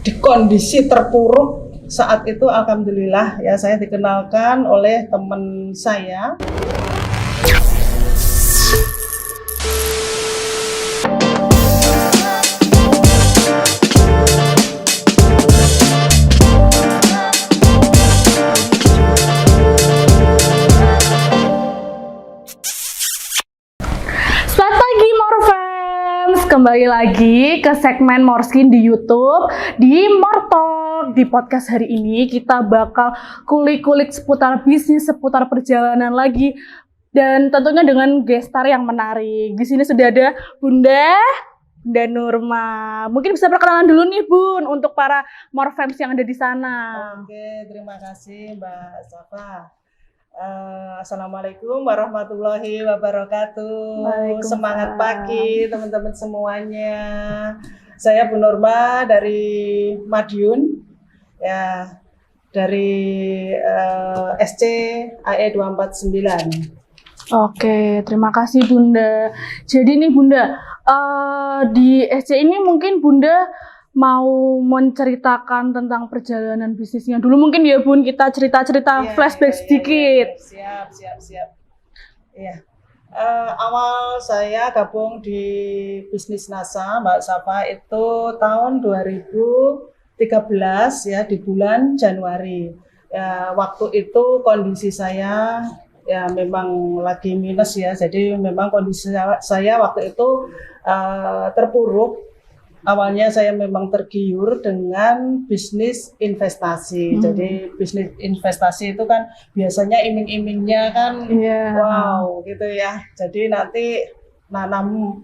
di kondisi terpuruk saat itu, alhamdulillah ya, saya dikenalkan oleh teman saya. Kembali lagi ke segmen Morskin di YouTube, di Mortalk. Di podcast hari ini kita bakal kulik-kulik seputar bisnis, seputar perjalanan lagi, dan tentunya dengan guest star yang menarik. Di sini sudah ada Bunda Nurma. Mungkin bisa perkenalan dulu nih Bun untuk para Morfems yang ada di sana. Oke, terima kasih Mbak Safa. Assalamualaikum warahmatullahi wabarakatuh. Semangat pagi teman-teman semuanya. Saya Bu Nurma dari Madiun, ya, dari SC AE 249. Oke, terima kasih Bunda. Jadi nih Bunda, di SC ini mungkin Bunda mau menceritakan tentang perjalanan bisnisnya dulu mungkin ya Bun, kita cerita-cerita flashback sedikit. Siap. Iya. Awal saya gabung di bisnis NASA Mbak Safa itu tahun 2013 ya, di bulan Januari. Ya, waktu itu kondisi saya ya memang lagi minus ya, jadi memang kondisi saya waktu itu terpuruk. Awalnya saya memang tergiur dengan bisnis investasi. Jadi bisnis investasi itu kan biasanya iming-imingnya kan wow gitu ya. Jadi nanti nanam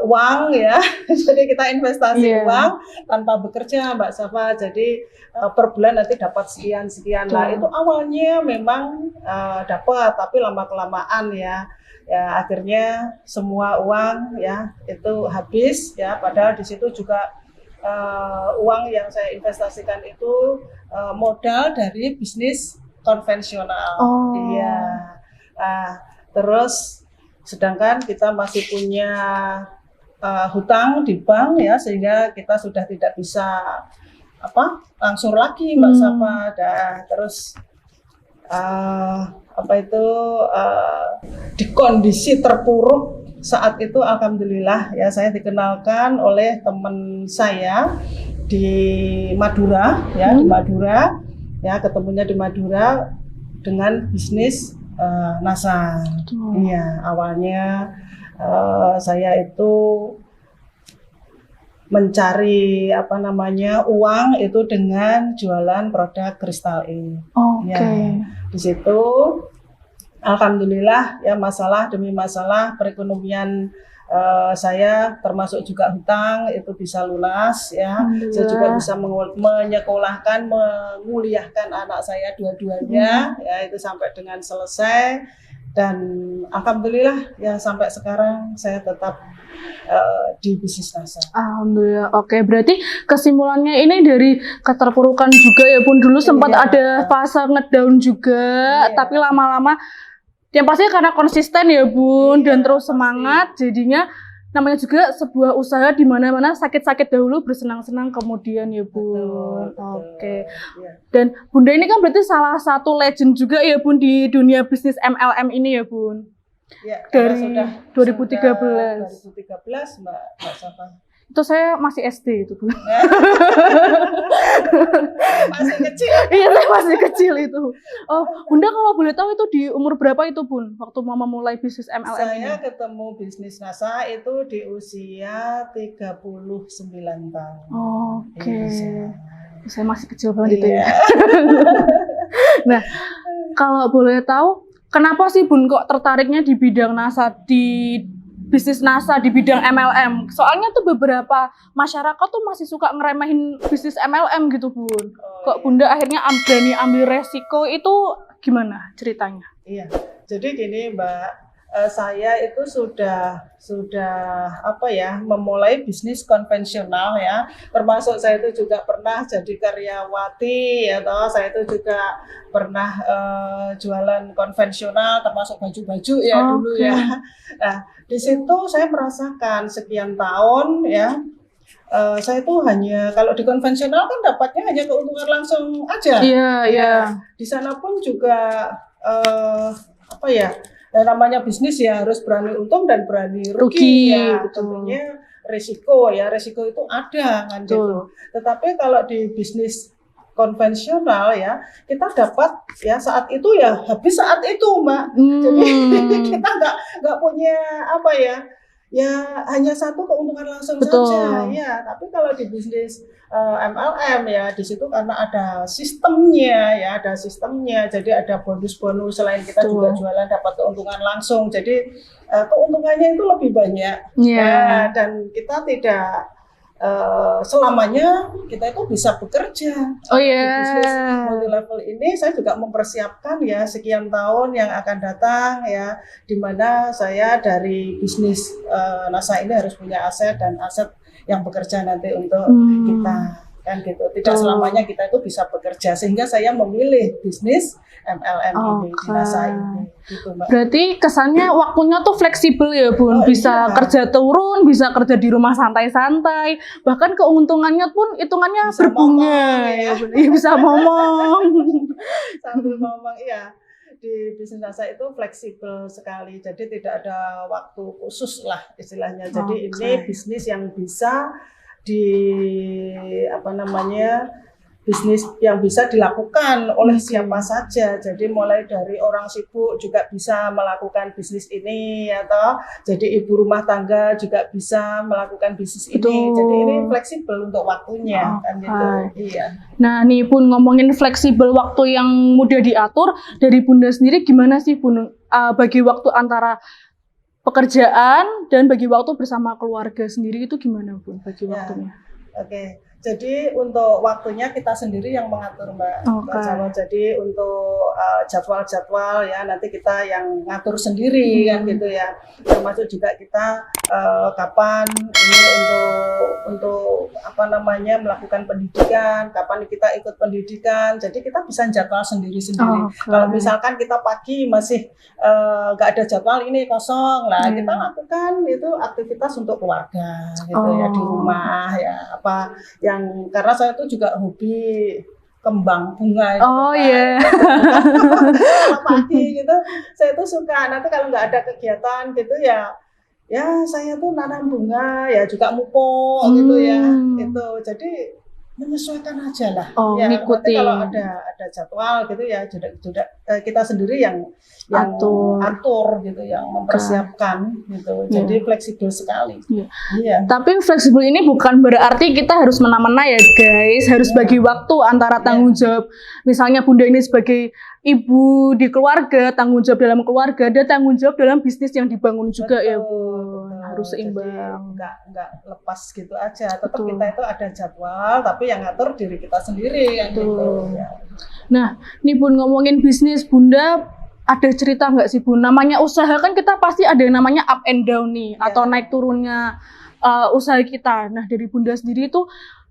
uang ya. Jadi kita investasi uang tanpa bekerja Mbak Safa. Jadi per bulan nanti dapat sekian lah. Itu awalnya memang dapat, tapi lama-kelamaan ya akhirnya semua uang ya itu habis ya, padahal di situ juga uang yang saya investasikan itu modal dari bisnis konvensional. Iya. Terus sedangkan kita masih punya hutang di bank ya, sehingga kita sudah tidak bisa langsung lagi Mbak Safa. Terus di kondisi terpuruk saat itu, alhamdulillah ya, saya dikenalkan oleh teman saya di Madura ya, di Madura ya, ketemunya di Madura dengan bisnis NASA. Iya, awalnya saya itu mencari uang itu dengan jualan produk Kristal E. Ya, di situ alhamdulillah ya, masalah demi masalah perekonomian saya, termasuk juga hutang, itu bisa lunas ya. Saya juga bisa menyekolahkan, menguliahkan anak saya dua-duanya ya, itu sampai dengan selesai. Dan alhamdulillah ya, sampai sekarang saya tetap di bisnis NASA. Alhamdulillah. Oke, berarti kesimpulannya ini dari keterpurukan juga ya Bun. Dulu sempat ada fase ngedown juga, tapi lama-lama yang pasti karena konsisten ya Bun, dan terus semangat, jadinya namanya juga sebuah usaha di mana-mana sakit-sakit dahulu, bersenang-senang kemudian ya Bun. Oke. Dan Bunda ini kan berarti salah satu legend juga ya Bun di dunia bisnis MLM ini ya Bun. Ya, dari sudah 2013 Mbak Safa. Itu saya masih SD itu Bun. Masih kecil. Iya, saya masih kecil itu. Oh, Bunda kalau boleh tahu itu di umur berapa itu Bun, waktu Mama mulai bisnis MLM saya ini? ketemu bisnis NASA itu di usia 39 tahun. Oke. Saya masih kecil banget itu ya. Nah, kalau boleh tahu, kenapa sih Bun kok tertariknya di bidang NASA, di bisnis NASA, di bidang MLM? Soalnya tuh beberapa masyarakat tuh masih suka ngeremehin bisnis MLM gitu Bun. Kok Bunda akhirnya berani ambil resiko, itu gimana ceritanya? Iya, jadi gini Mbak, saya itu sudah memulai bisnis konvensional ya, termasuk saya itu juga pernah jadi karyawati atau saya itu juga pernah jualan konvensional, termasuk baju-baju ya dulu ya. Nah, di situ saya merasakan sekian tahun ya, saya tuh hanya kalau di konvensional kan dapatnya hanya keuntungan langsung aja. Iya, iya. Di sana pun juga apa ya? Namanya bisnis ya harus berani untung dan berani rugi, ya. Betul. Tentunya resiko itu ada kan Betul. gitu. Tetapi kalau di bisnis konvensional ya kita dapat ya saat itu ya habis saat itu Mbak. Jadi kita nggak punya apa ya hanya satu keuntungan langsung saja ya. Tapi kalau di bisnis MLM ya di situ karena ada sistemnya jadi ada bonus-bonus selain kita juga jualan dapat keuntungan langsung. Jadi keuntungannya itu lebih banyak dan kita tidak selamanya kita itu bisa bekerja. Di bisnis multi level ini saya juga mempersiapkan ya sekian tahun yang akan datang ya, di mana saya dari bisnis NASA ini harus punya aset dan aset yang bekerja nanti untuk kita kan gitu. Tidak selamanya kita itu bisa bekerja sehingga saya memilih bisnis MLM ini di NASA ini. Gitu, Mbak. Berarti kesannya waktunya tuh fleksibel ya Bun, bisa kerja turun, bisa kerja di rumah santai-santai, bahkan keuntungannya pun hitungannya bisa berbunga ya Bun. Iya, bisa ngomong. Sambil ngomong iya. Di bisnis NASA itu fleksibel sekali, jadi tidak ada waktu khusus lah istilahnya. Jadi ini bisnis yang bisa bisnis yang bisa dilakukan oleh siapa saja. Jadi mulai dari orang sibuk juga bisa melakukan bisnis ini, atau jadi ibu rumah tangga juga bisa melakukan bisnis ini. Jadi ini fleksibel untuk waktunya kan gitu. Iya. Nah, nih Bun, ngomongin fleksibel waktu yang mudah diatur, dari Bunda sendiri gimana sih Bun bagi waktu antara pekerjaan dan bagi waktu bersama keluarga sendiri itu gimana Bun bagi waktunya? Oke. Jadi untuk waktunya kita sendiri yang mengatur Mbak Jawa. Jadi untuk jadwal-jadwal ya nanti kita yang ngatur sendiri kan gitu ya. Termasuk juga kita kapan ini untuk melakukan pendidikan, kapan kita ikut pendidikan. Jadi kita bisa jadwal sendiri-sendiri. Kalau misalkan kita pagi masih nggak ada jadwal ini kosong, lah kita lakukan itu aktivitas untuk keluarga gitu ya di rumah ya apa yang karena saya tuh juga hobi kembang bunga pagi gitu saya tuh suka. Nanti kalau nggak ada kegiatan gitu ya saya tuh nanam bunga ya juga mupuk gitu ya itu jadi menyesuaikan aja lah nanti kalau ada jadwal gitu ya kita sendiri yang atur gitu yang mempersiapkan gitu jadi fleksibel sekali. Tapi fleksibel ini bukan berarti kita harus mena-mena ya guys, harus bagi waktu antara tanggung jawab misalnya Bunda ini sebagai ibu di keluarga, tanggung jawab dalam keluarga dan tanggung jawab dalam bisnis yang dibangun juga. Betul, ya Bun, harus seimbang. Nggak lepas gitu aja, tetap kita itu ada jadwal tapi yang ngatur diri kita sendiri kan gitu. Nah, nih Bun, ngomongin bisnis, Bunda ada cerita nggak sih Bun? Namanya usaha kan kita pasti ada yang namanya up and down nih, atau naik turunnya usaha kita. Nah, dari Bunda sendiri itu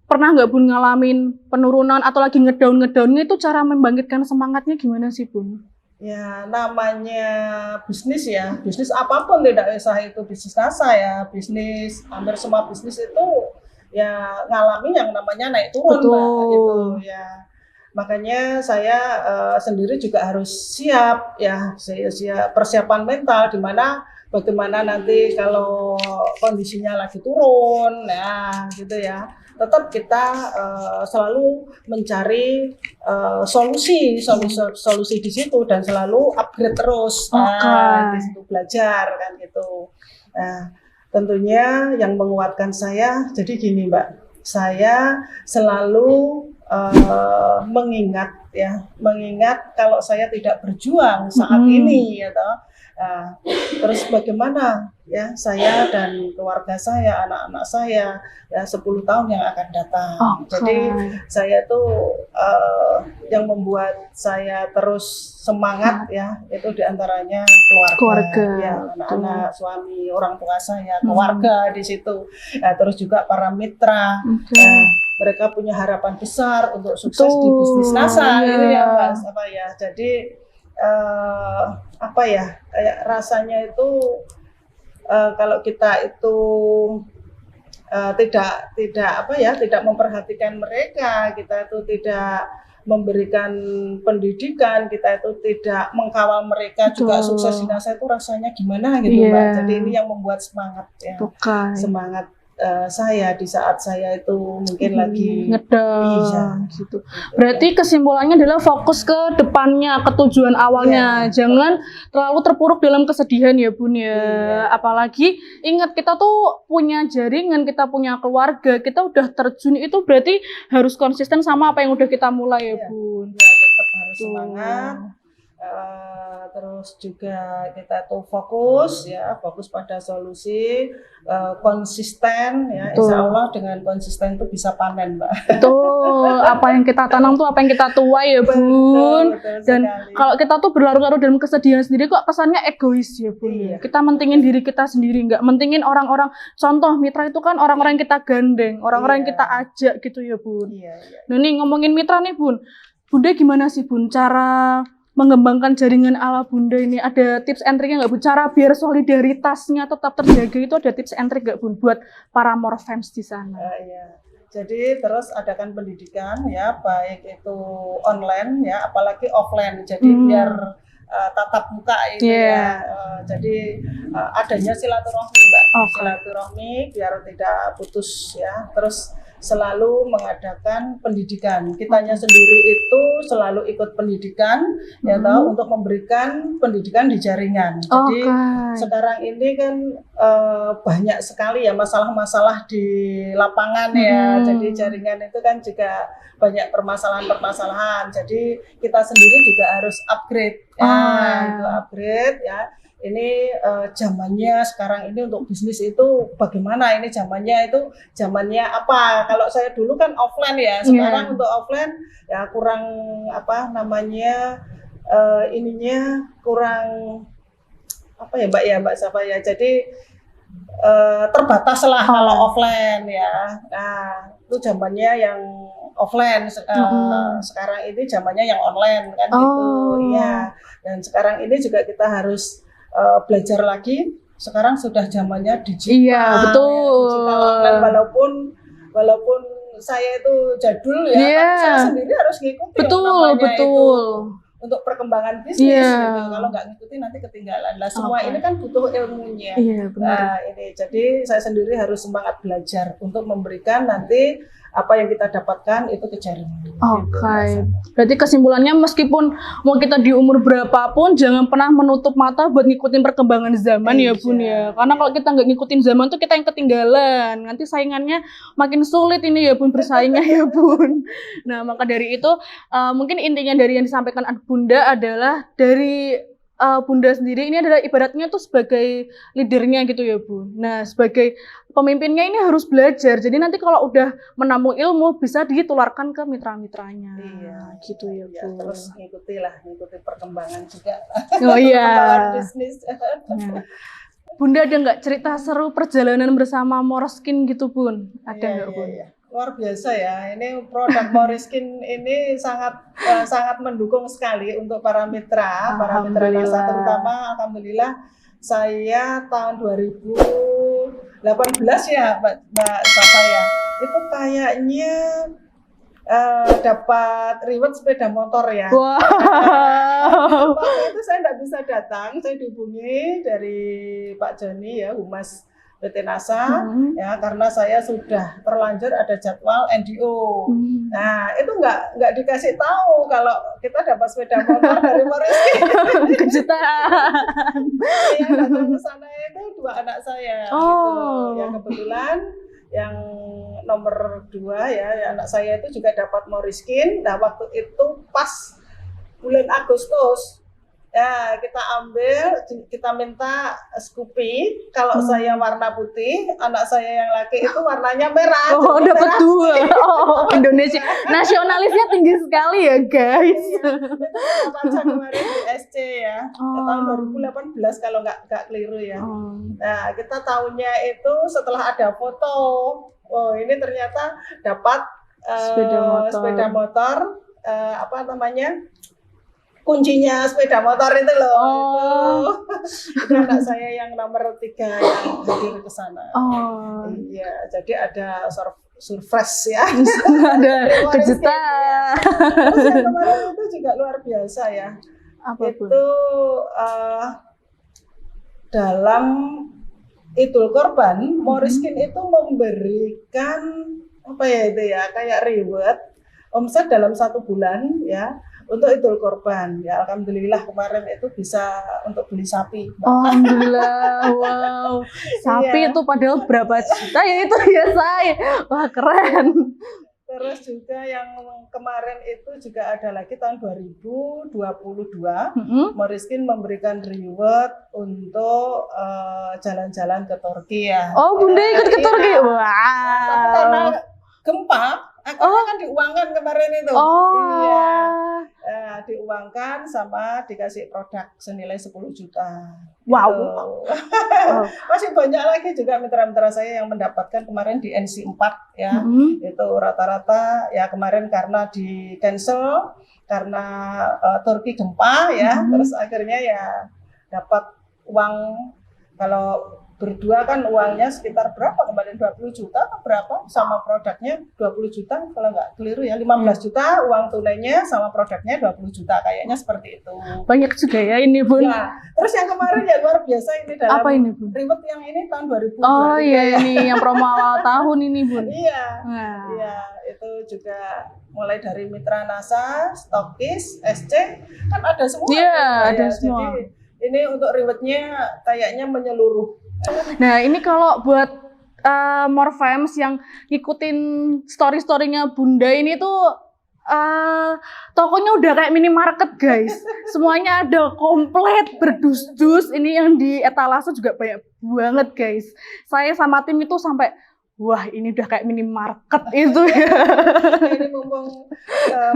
pernah nggak Bun ngalamin penurunan atau lagi ngedownnya itu cara membangkitkan semangatnya gimana sih Bun? Ya namanya bisnis ya, bisnis apapun tidak usah itu bisnis NASA ya, bisnis hampir semua bisnis itu ya ngalami yang namanya naik turun Mbak, itu ya. Makanya saya sendiri juga harus siap ya, siap persiapan mental di mana bagaimana nanti kalau kondisinya lagi turun, ya gitu ya. Tetap kita selalu mencari solusi di situ dan selalu upgrade terus, di situ belajar kan gitu. Nah, tentunya yang menguatkan saya, jadi gini Mbak, saya selalu mengingat kalau saya tidak berjuang saat ini ya toh. Terus bagaimana ya saya dan keluarga saya, anak-anak saya ya 10 tahun yang akan datang. Jadi saya tuh yang membuat saya terus semangat ya itu diantaranya keluarga ya, anak-anak, suami, orang tua saya, keluarga di situ. Terus juga para mitra. Mereka punya harapan besar untuk sukses di bisnis NASA gitu ya Mas. Jadi kayak rasanya itu kalau kita itu tidak memperhatikan mereka, kita itu tidak memberikan pendidikan, kita itu tidak mengkawal mereka juga sukses di NASA, itu rasanya gimana gitu Mbak. Jadi ini yang membuat semangat ya. Semangat saya di saat saya itu mungkin lagi ngedang gitu. Berarti kesimpulannya adalah fokus ke depannya, ke tujuan awalnya. Jangan terlalu terpuruk dalam kesedihan ya Bun ya. Apalagi ingat kita tuh punya jaringan, kita punya keluarga, kita udah terjun itu berarti harus konsisten sama apa yang udah kita mulai ya Bun. Ya, tetap harus semangat. Terus juga kita tuh fokus pada solusi, konsisten ya. Insya Allah dengan konsisten itu bisa panen Mbak. Betul, apa yang kita tanam tuh apa yang kita tuai ya Bun. Betul dan sekali. Kalau kita tuh berlarut-larut dalam kesedihan sendiri kok kesannya egois ya Bun. Kita mentingin diri kita sendiri, nggak mentingin orang-orang. Contoh mitra itu kan orang-orang yang kita gandeng, orang-orang yang kita ajak gitu ya Bun. Nah nih ngomongin mitra nih Bun, Bunda gimana sih Bun cara mengembangkan jaringan ala Bunda ini? Ada tips and triknya nggak Bun? Cara biar solidaritasnya tetap terjaga itu ada tips and trik nggak Bun buat para Morfems di sana? Jadi terus adakan pendidikan ya, baik itu online ya, apalagi offline. Jadi biar tatap muka ini ya. Jadi adanya silaturahmi Mbak. Silaturahmi biar tidak putus ya. Terus selalu mengadakan pendidikan. Kitanya sendiri itu selalu ikut pendidikan ya tahu untuk memberikan pendidikan di jaringan. Jadi sekarang ini kan banyak sekali ya masalah-masalah di lapangan ya. Jadi jaringan itu kan juga banyak permasalahan-permasalahan. Jadi kita sendiri juga harus upgrade itu upgrade ya. Ini zamannya sekarang ini untuk bisnis itu bagaimana, ini zamannya apa. Kalau saya dulu kan offline ya, sekarang untuk offline ya kurang kurang apa ya Mbak Safa ya. Jadi terbatas lah kalau offline ya. Nah itu zamannya yang offline, sekarang ini zamannya yang online kan gitu ya. Dan sekarang ini juga kita harus belajar lagi. Sekarang sudah zamannya digital. Iya, betul. Digital online, walaupun saya itu jadul ya, tapi saya sendiri harus ngikutin itu untuk perkembangan bisnis gitu. Kalau nggak ngikutin nanti ketinggalan. Lah semua ini kan butuh ilmunya. Nah, ini jadi saya sendiri harus semangat belajar untuk memberikan nanti apa yang kita dapatkan itu ke jaringan. Berarti kesimpulannya meskipun mau kita di umur berapapun jangan pernah menutup mata buat ngikutin perkembangan zaman ya Bun ya. Karena kalau kita nggak ngikutin zaman tuh kita yang ketinggalan. Nanti saingannya makin sulit ini ya Bun bersaingnya ya Bun. Nah maka dari itu mungkin intinya dari yang disampaikan Bunda adalah dari Bunda sendiri ini adalah ibaratnya tuh sebagai leadernya gitu ya Bu. Nah sebagai pemimpinnya ini harus belajar. Jadi nanti kalau udah menamu ilmu bisa ditularkan ke mitra-mitranya. Gitu ya Bu. Terus ngikuti perkembangan juga. Perkembangan bisnis. Bunda ada nggak cerita seru perjalanan bersama Moreskin gitu Bun? Ada nggak Bun? Luar biasa ya, ini produk Moreskin ini sangat mendukung sekali untuk para mitra NASA, terutama alhamdulillah saya tahun 2018 ya Mbak Safa ya, itu kayaknya dapat reward sepeda motor ya. Waktu itu saya nggak bisa datang, saya dihubungi dari Pak Joni ya, Humas PT NASA ya, karena saya sudah terlanjur ada jadwal NDO. Nah itu nggak dikasih tahu kalau kita dapat sepeda motor dari Moreskin. Kejutan. Yang datang ke sana itu 2 anak saya. Gitu. Yang kebetulan yang nomor 2 ya anak saya itu juga dapat Moreskin. Nah waktu itu pas bulan Agustus. Ya, kita minta Scoopy. Kalau saya warna putih, anak saya yang laki itu warnanya merah. Dapat 2. Indonesia. Nasionalisnya tinggi sekali ya, guys. Baca kemarin di SC ya. Tahun 2018 kalau nggak keliru ya. Nah, kita tahunya itu setelah ada foto. Ini ternyata dapat sepeda motor kuncinya sepeda motor itu loh. Oh. Itu anak saya yang nomor 3 yang hadir ke sana. Oh. Iya, jadi ada surprise ya. Ada Terima kasih, kejutan. Terus yang kemarin itu juga luar biasa ya. Apa pun? Itu dalam Idul Korban, Moriskin itu memberikan apa ya itu ya, kayak reward omset dalam 1 bulan ya untuk Idul Korban. Ya alhamdulillah kemarin itu bisa untuk beli sapi. Oh, alhamdulillah, wow. Sapi Iya. itu padahal berapa juta ya itu ya say. Wah keren. Terus juga yang kemarin itu juga ada lagi tahun 2022, Moriskin memberikan reward untuk jalan-jalan ke Turki ya. Oh, Bunda ikut ke Iya. Turki. Tapi karena Wow. gempa, akhirnya kan diuangkan kemarin itu. Oh. Iya. Diuangkan sama dikasih produk senilai 10 juta. Wow. Gitu. Oh. Masih banyak lagi juga mitra-mitra saya yang mendapatkan kemarin di NC4 ya. Itu rata-rata ya kemarin karena di cancel karena Turki gempa ya, terus akhirnya ya dapat uang. Kalau berdua kan uangnya sekitar berapa kemarin, 20 juta atau berapa, sama produknya 20 juta kalau nggak keliru ya, 15 juta uang tunainya sama produknya 20 juta kayaknya seperti itu. Banyak juga ya ini Bun. Ya, terus yang kemarin ya luar biasa ini dalam Apa ini Bun? reward yang ini tahun 2023 Oh iya ya. ini yang promo awal tahun ini Bun. Iya. Nah. Iya, itu juga mulai dari mitra NASA, stokis, SC, kan ada semua. Iya, kan, ada ya. semua. Jadi ini untuk rewardnya kayaknya menyeluruh. Nah ini kalau buat Morfems yang ngikutin story-storynya Bunda ini tuh tokonya udah kayak minimarket guys. Semuanya ada komplit berdus-dus. Ini yang di etalase juga banyak banget guys. Saya sama tim itu sampai wah ini udah kayak minimarket itu ya. Ini mumpung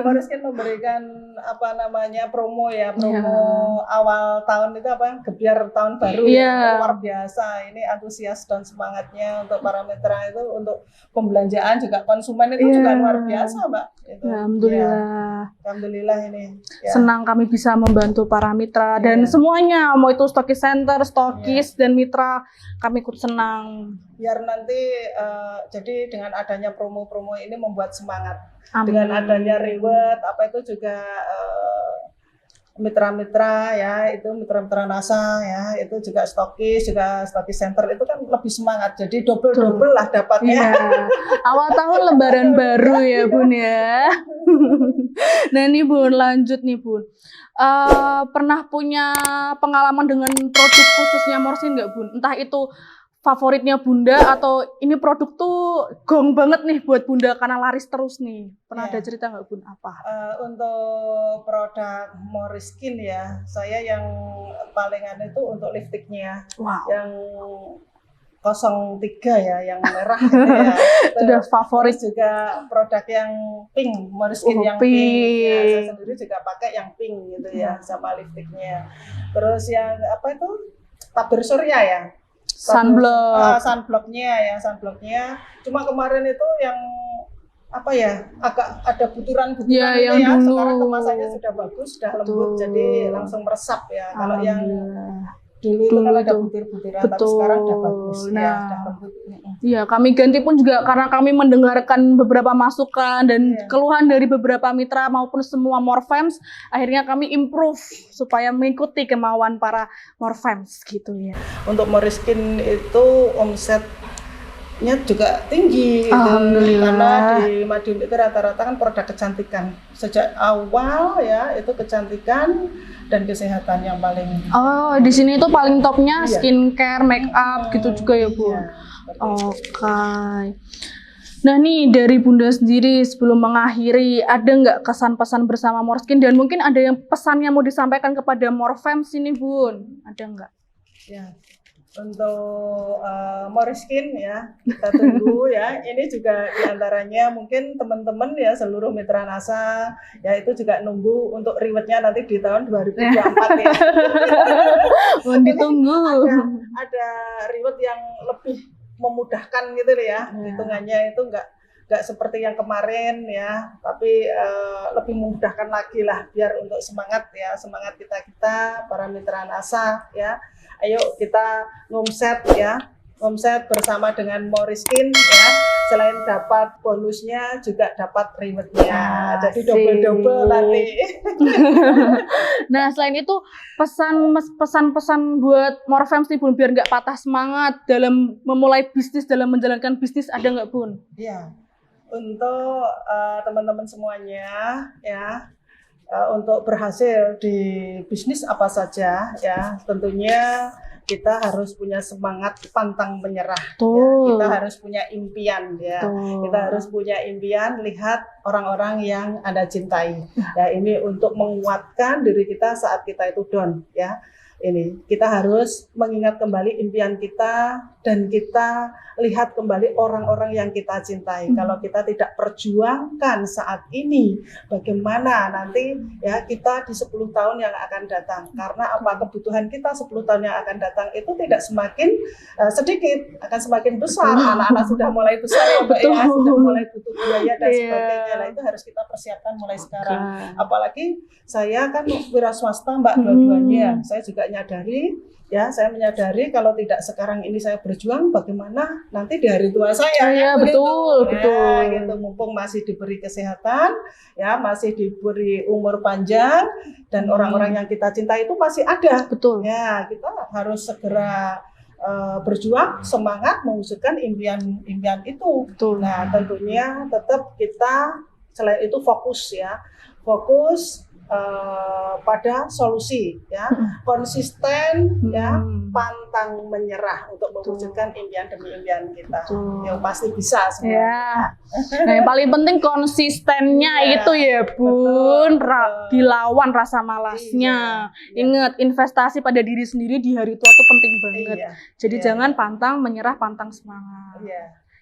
Moriskin memberikan apa namanya promo ya, promo awal tahun itu apa, gebiar tahun baru ya, luar biasa. Ini antusias dan semangatnya untuk para mitra itu untuk pembelanjaan juga konsumen itu juga luar biasa Mbak. Itu. Alhamdulillah. Ya, alhamdulillah ini. Ya. Senang kami bisa membantu para mitra dan semuanya, mau itu stokis center, stokis dan mitra, kami ikut senang. Biar nanti jadi dengan adanya promo-promo ini membuat semangat. Amin. Dengan adanya reward apa itu juga mitra-mitra ya, itu mitra-mitra NASA ya, itu juga stokis center itu kan lebih semangat. Jadi double lah dapatnya. Iya. Awal tahun lembaran baru ya Bun ya. Nah nih Bun, lanjut nih Bun. Pernah punya pengalaman dengan produk khususnya Moriskin nggak Bun? Entah itu favoritnya Bunda atau ini produk tuh gong banget nih buat Bunda karena laris terus nih. Pernah ada cerita nggak Bun apa? Untuk produk Moriskin ya, saya yang palingan itu untuk lipstiknya. Wow. Yang 03 ya, yang merah gitu ya. Sudah favorit. Terus juga produk yang pink, Moriskin yang pink. Ya, saya sendiri juga pakai yang pink gitu ya, sama lipstiknya. Terus yang apa itu? Tabir surya ya. Sunblocknya. Cuma kemarin itu yang apa ya, agak ada butiran-butiran ya, itu yang ya. dulu. Sekarang kemasannya sudah bagus, sudah lembut, jadi langsung meresap ya. Kalau yang dulu itu kan ada butir-butiran, tapi sekarang udah bagus. Nah, ya, udah lembut. Iya, kami ganti pun juga karena kami mendengarkan beberapa masukan dan keluhan dari beberapa mitra maupun semua Morfems, akhirnya kami improve supaya mengikuti kemauan para Morfems gitu ya. Untuk Moriskin itu omsetnya juga tinggi, karena di Madiun itu rata-rata kan produk kecantikan. Sejak awal ya itu kecantikan dan kesehatan yang paling. Oh, di sini itu paling topnya skincare, make up gitu juga ya Bu. Oke. Nah nih dari Bunda sendiri sebelum mengakhiri ada nggak kesan-pesan bersama Moriskin dan mungkin ada yang pesannya mau disampaikan kepada Morfems ini Bun? Ada nggak? Ya, untuk Moriskin ya kita tunggu ya. Ini juga diantaranya mungkin teman-teman ya seluruh mitra NASA ya itu juga nunggu untuk rewardnya nanti di tahun 2024 ya. Mohon ditunggu. Ada reward yang lebih memudahkan gitu ya, hitungannya itu nggak nggak seperti yang kemarin ya, tapi lebih memudahkan lagi lah biar untuk semangat ya, semangat kita para mitra NASA ya. Ayo kita ngomset ya, ngomset bersama dengan Moriskin ya. Selain dapat bonusnya juga dapat rewardnya, jadi double nanti. Nah selain itu pesan-pesan buat Morfems nih Bun biar nggak patah semangat dalam memulai bisnis, dalam menjalankan bisnis ada nggak Bun? Iya, untuk teman-teman semuanya ya, untuk berhasil di bisnis apa saja ya, tentunya kita harus punya semangat pantang menyerah. Ya. Kita harus punya impian ya. Kita harus punya impian, lihat orang-orang yang Anda cintai. Ya, ini untuk menguatkan diri kita saat kita itu down ya. Ini kita harus mengingat kembali impian kita dan kita lihat kembali orang-orang yang kita cintai. Kalau kita tidak perjuangkan saat ini, bagaimana nanti ya kita di 10 tahun yang akan datang? Karena apa, kebutuhan kita 10 tahun yang akan datang itu tidak semakin sedikit, akan semakin besar. Anak-anak sudah mulai besar ya Mbak ya, sudah mulai butuh biaya dan sebagainya. Nah, itu harus kita persiapkan mulai sekarang. Apalagi saya kan wira swasta Mbak dua-duanya. Saya juga menyadari kalau tidak sekarang ini saya berjuang, bagaimana nanti di hari tua saya. Iya, betul. Gitu. Mumpung masih diberi kesehatan, ya masih diberi umur panjang dan orang-orang yang kita cintai itu masih ada. Betul. Ya, kita harus segera berjuang, semangat mewujudkan impian itu. Betul. Nah, tentunya tetap kita selain itu fokus pada solusi ya, konsisten ya, pantang menyerah untuk mewujudkan impian demi impian kita. Yang pasti bisa semua. Ya. Nah, yang paling penting konsistennya itu ya Bun, dilawan rasa malasnya. Ingat, investasi pada diri sendiri di hari tua itu penting banget. Jadi jangan pantang menyerah, pantang semangat.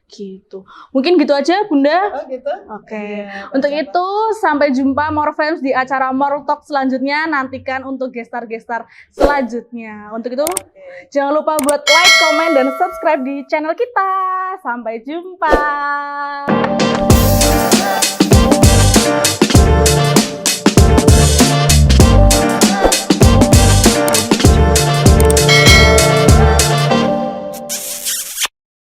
Gitu. Mungkin gitu aja Bunda. Oh gitu. Oke. Untuk itu sampai jumpa Morfems di acara Mortalk selanjutnya. Nantikan untuk gestar-gestar selanjutnya. Untuk itu jangan lupa buat like, komen, dan subscribe di channel kita. Sampai jumpa.